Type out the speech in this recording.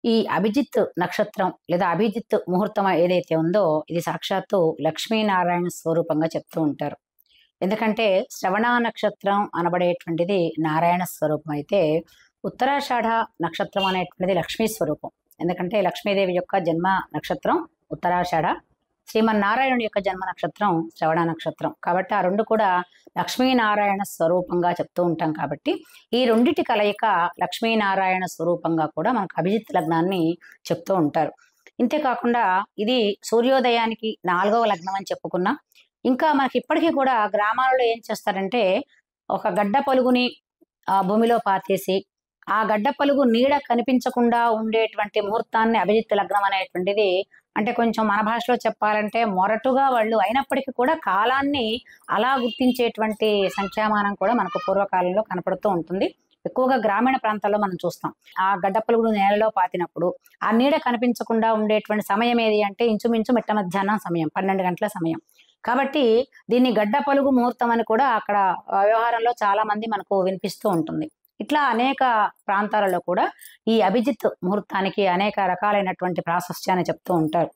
ఈ అభిజిత్ నక్షత్రం లేదా అభిజిత్ ముహూర్తం ఏదైతే ఉందో ఇది సాక్షాత్తు లక్ష్మీనారాయణ స్వరూపంగా చెప్తూ ఉంటారు. ఎందుకంటే శ్రవణ నక్షత్రం అనబడేటువంటిది నారాయణ స్వరూపం అయితే ఉత్తరాషాఢ నక్షత్రం అనేటువంటిది లక్ష్మీ స్వరూపం. ఎందుకంటే లక్ష్మీదేవి యొక్క జన్మ నక్షత్రం ఉత్తరాషాఢ, శ్రీమన్నారాయణుడి యొక్క జన్మ నక్షత్రం శ్రవణ నక్షత్రం. కాబట్టి ఆ రెండు కూడా లక్ష్మీనారాయణ స్వరూపంగా చెప్తూ ఉంటాం. కాబట్టి ఈ రెండిటి కలయిక లక్ష్మీనారాయణ స్వరూపంగా కూడా మనకు అభిజిత్ లగ్నాన్ని చెప్తూ ఉంటారు. ఇంతేకాకుండా ఇది సూర్యోదయానికి 4వ లగ్నం అని చెప్పుకున్నాం. ఇంకా మనకి ఇప్పటికీ కూడా గ్రామాలలో ఏం చేస్తారంటే ఒక గడ్డ పలుగుని భూమిలో పాతేసి ఆ గడ్డ పలుగు నీడ కనిపించకుండా ఉండేటువంటి ముహూర్తాన్ని అభిజిత్ లగ్నం అనేటువంటిది, అంటే కొంచెం మన భాషలో చెప్పాలంటే మొరటుగా వాళ్ళు అయినప్పటికీ కూడా కాలాన్ని అలా గుర్తించేటువంటి సంఖ్యామానం కూడా మనకు పూర్వకాలంలో కనపడుతూ ఉంటుంది. ఎక్కువగా గ్రామీణ ప్రాంతాల్లో మనం చూస్తాం. ఆ గడ్డ పలుగుడు నేలలో పాతినప్పుడు ఆ నీడ కనిపించకుండా ఉండేటువంటి సమయం ఏది అంటే ఇంచుమించు మిట్ట మధ్యాహ్నం సమయం, 12 గంటల సమయం. కాబట్టి దీన్ని గడ్డ పలుగు ముహూర్తం అని కూడా అక్కడ వ్యవహారంలో చాలా మంది మనకు వినిపిస్తూ ఉంటుంది. ఇట్లా అనేక ప్రాంతాలలో కూడా ఈ అభిజిత్ ముహూర్తానికి అనేక రకాలైనటువంటి ప్రాశస్త్యాన్ని చెప్తూ ఉంటారు.